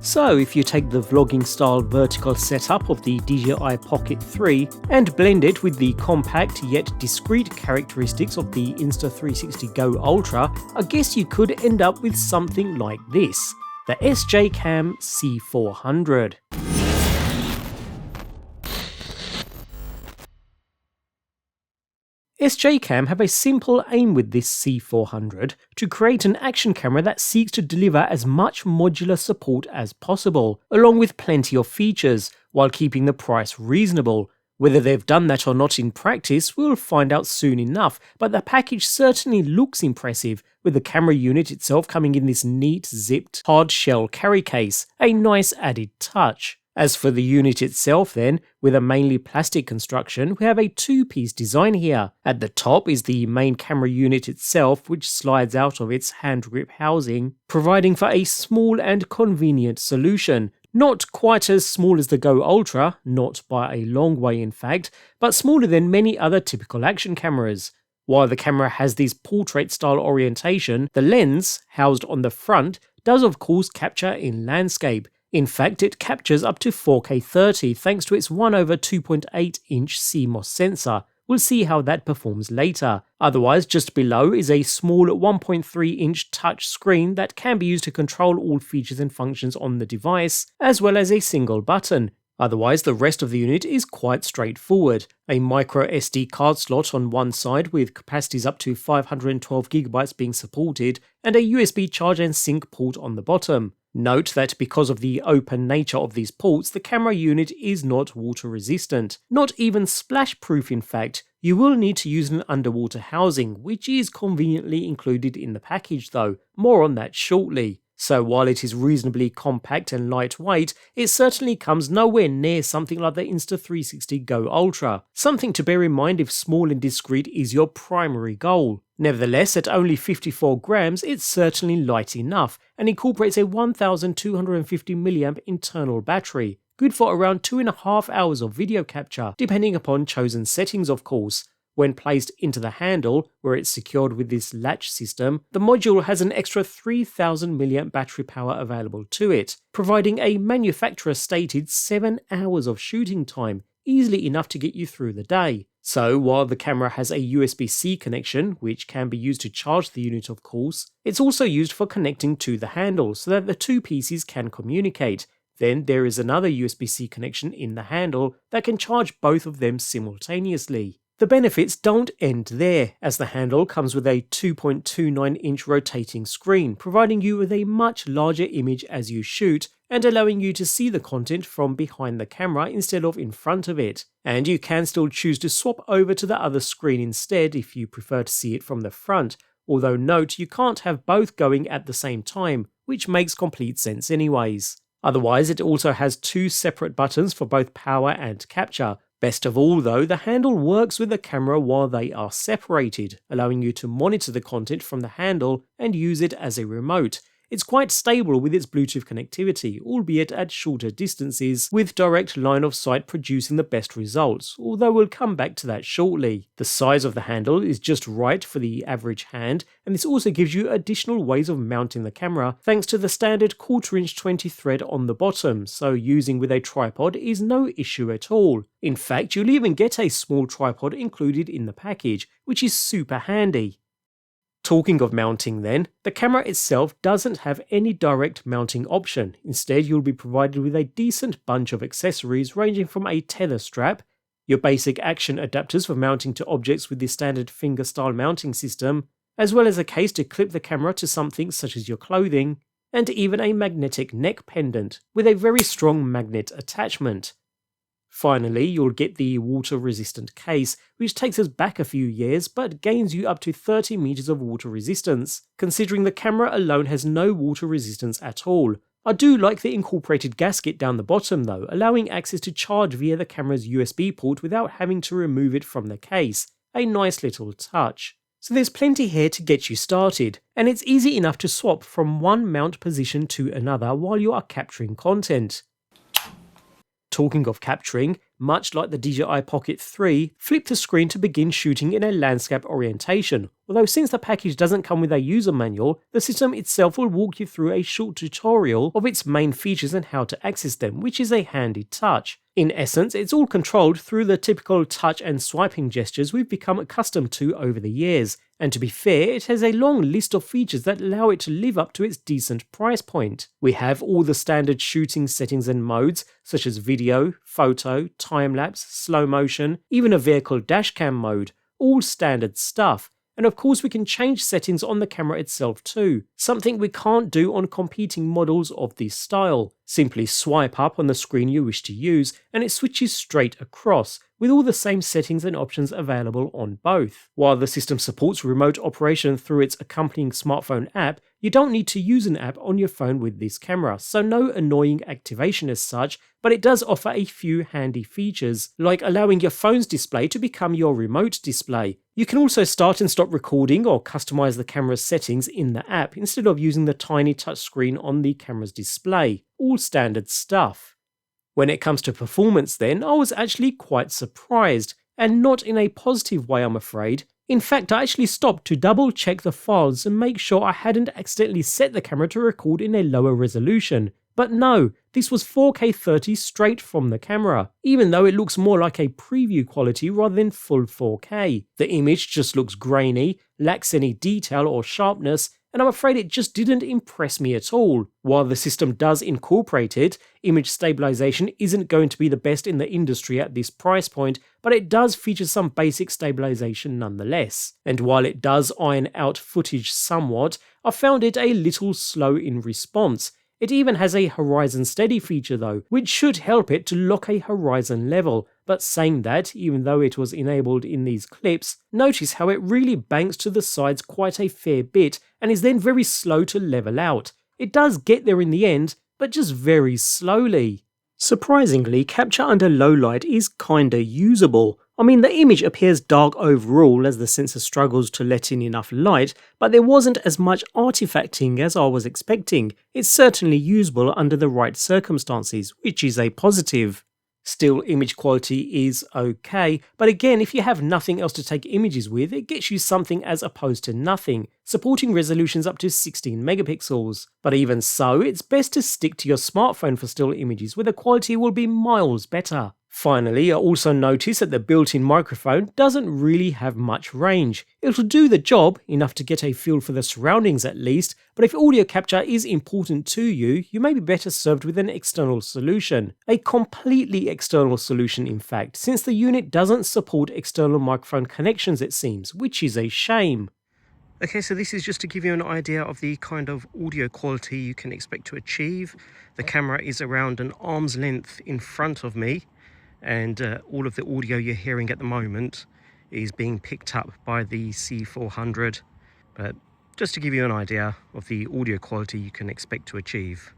So if you take the vlogging style vertical setup of the DJI Pocket 3 and blend it with the compact yet discreet characteristics of the Insta360 Go Ultra, I guess you could end up with something like this, the SJCam C400. SJCam have a simple aim with this C400 to create an action camera that seeks to deliver as much modular support as possible, along with plenty of features, while keeping the price reasonable. Whether they've done that or not in practice, we'll find out soon enough, but the package certainly looks impressive, with the camera unit itself coming in this neat zipped hard shell carry case, a nice added touch. As for the unit itself then, with a mainly plastic construction, we have a two-piece design here. At the top is the main camera unit itself, which slides out of its hand grip housing, providing for a small and convenient solution. Not quite as small as the Go Ultra, not by a long way in fact, but smaller than many other typical action cameras. While the camera has this portrait-style orientation, the lens, housed on the front, does of course capture in landscape. In fact, it captures up to 4K 30 thanks to its 1/2.8 inch CMOS sensor. We'll see how that performs later. Otherwise, just below is a small 1.3 inch touch screen that can be used to control all features and functions on the device, as well as a single button. Otherwise, the rest of the unit is quite straightforward. A micro SD card slot on one side with capacities up to 512GB being supported, and a USB charge and sync port on the bottom. Note that because of the open nature of these ports, the camera unit is not water resistant. Not even splash proof in fact. You will need to use an underwater housing, which is conveniently included in the package though. More on that shortly. So while it is reasonably compact and lightweight, it certainly comes nowhere near something like the Insta360 Go Ultra. Something to bear in mind if small and discreet is your primary goal. Nevertheless, at only 54 grams, it's certainly light enough and incorporates a 1250mAh internal battery, good for around 2.5 hours of video capture, depending upon chosen settings of course. When placed into the handle, where it's secured with this latch system, the module has an extra 3000mAh battery power available to it, providing a manufacturer-stated 7 hours of shooting time, easily enough to get you through the day. So while the camera has a USB-C connection, which can be used to charge the unit of course, it's also used for connecting to the handle so that the two pieces can communicate. Then there is another USB-C connection in the handle that can charge both of them simultaneously. The benefits don't end there, as the handle comes with a 2.29 inch rotating screen, providing you with a much larger image as you shoot, and allowing you to see the content from behind the camera instead of in front of it. And you can still choose to swap over to the other screen instead if you prefer to see it from the front, although note you can't have both going at the same time, which makes complete sense anyways. Otherwise, it also has two separate buttons for both power and capture. Best of all though, the handle works with the camera while they are separated, allowing you to monitor the content from the handle and use it as a remote. It's quite stable with its Bluetooth connectivity, albeit at shorter distances, with direct line of sight producing the best results, although we'll come back to that shortly. The size of the handle is just right for the average hand, and this also gives you additional ways of mounting the camera thanks to the standard 1/4 inch 20 thread on the bottom, so using with a tripod is no issue at all. In fact, you'll even get a small tripod included in the package, which is super handy. Talking of mounting then, the camera itself doesn't have any direct mounting option. Instead, you'll be provided with a decent bunch of accessories ranging from a tether strap, your basic action adapters for mounting to objects with the standard finger-style mounting system, as well as a case to clip the camera to something such as your clothing, and even a magnetic neck pendant with a very strong magnet attachment. Finally, you'll get the water-resistant case, which takes us back a few years but gains you up to 30 meters of water resistance, considering the camera alone has no water resistance at all. I do like the incorporated gasket down the bottom though, allowing access to charge via the camera's USB port without having to remove it from the case. A nice little touch. So there's plenty here to get you started, and it's easy enough to swap from one mount position to another while you are capturing content. Talking of capturing, much like the DJI Pocket 3, flip the screen to begin shooting in a landscape orientation, although since the package doesn't come with a user manual, the system itself will walk you through a short tutorial of its main features and how to access them, which is a handy touch. In essence, it's all controlled through the typical touch and swiping gestures we've become accustomed to over the years, and to be fair, it has a long list of features that allow it to live up to its decent price point. We have all the standard shooting settings and modes, such as video, photo, time-lapse, slow motion, even a vehicle dashcam mode, all standard stuff. And of course we can change settings on the camera itself too, something we can't do on competing models of this style. Simply swipe up on the screen you wish to use and it switches straight across, with all the same settings and options available on both. While the system supports remote operation through its accompanying smartphone app, you don't need to use an app on your phone with this camera, so no annoying activation as such, but it does offer a few handy features, like allowing your phone's display to become your remote display. You can also start and stop recording or customize the camera's settings in the app instead of using the tiny touchscreen on the camera's display. All standard stuff. When it comes to performance then, I was actually quite surprised, and not in a positive way I'm afraid. In fact, I actually stopped to double check the files and make sure I hadn't accidentally set the camera to record in a lower resolution. But no, this was 4K 30 straight from the camera, even though it looks more like a preview quality rather than full 4K. The image just looks grainy, lacks any detail or sharpness, and I'm afraid it just didn't impress me at all. While the system does incorporate it, image stabilization isn't going to be the best in the industry at this price point, but it does feature some basic stabilization nonetheless. And while it does iron out footage somewhat, I found it a little slow in response. It even has a horizon steady feature though, which should help it to lock a horizon level, but saying that, even though it was enabled in these clips, notice how it really banks to the sides quite a fair bit and is then very slow to level out. It does get there in the end, but just very slowly. Surprisingly, capture under low light is kinda usable. I mean, the image appears dark overall as the sensor struggles to let in enough light, but there wasn't as much artifacting as I was expecting. It's certainly usable under the right circumstances, which is a positive. Still, image quality is okay, but again, if you have nothing else to take images with, it gets you something as opposed to nothing, supporting resolutions up to 16 megapixels. But even so, it's best to stick to your smartphone for still images where the quality will be miles better. Finally, I also noticed that the built-in microphone doesn't really have much range. It'll do the job, enough to get a feel for the surroundings at least, but if audio capture is important to you, you may be better served with an external solution. A completely external solution in fact, since the unit doesn't support external microphone connections it seems, which is a shame. Okay, so this is just to give you an idea of the kind of audio quality you can expect to achieve. The camera is around an arm's length in front of me, and all of the audio you're hearing at the moment is being picked up by the C400, but just to give you an idea of the audio quality you can expect to achieve.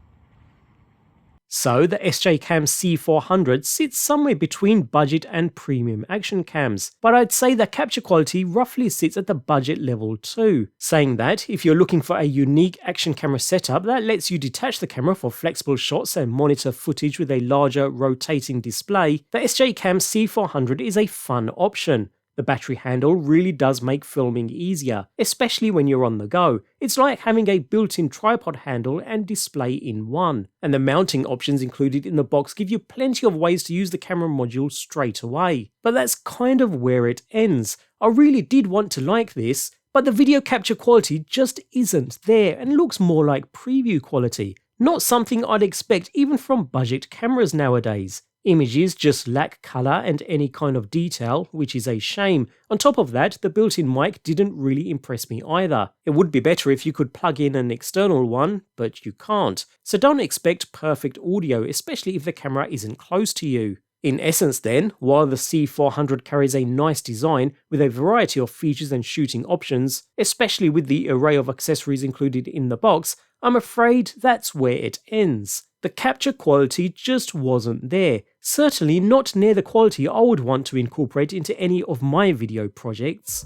So the SJCam C400 sits somewhere between budget and premium action cams, but I'd say the capture quality roughly sits at the budget level too. Saying that, if you're looking for a unique action camera setup that lets you detach the camera for flexible shots and monitor footage with a larger rotating display, the SJCam C400 is a fun option. The battery handle really does make filming easier, especially when you're on the go. It's like having a built-in tripod handle and display in one. And the mounting options included in the box give you plenty of ways to use the camera module straight away. But that's kind of where it ends. I really did want to like this, but the video capture quality just isn't there and looks more like preview quality. Not something I'd expect even from budget cameras nowadays. Images just lack colour and any kind of detail, which is a shame. On top of that, the built-in mic didn't really impress me either. It would be better if you could plug in an external one, but you can't. So don't expect perfect audio, especially if the camera isn't close to you. In essence then, while the C400 carries a nice design with a variety of features and shooting options, especially with the array of accessories included in the box, I'm afraid that's where it ends. The capture quality just wasn't there, certainly not near the quality I would want to incorporate into any of my video projects.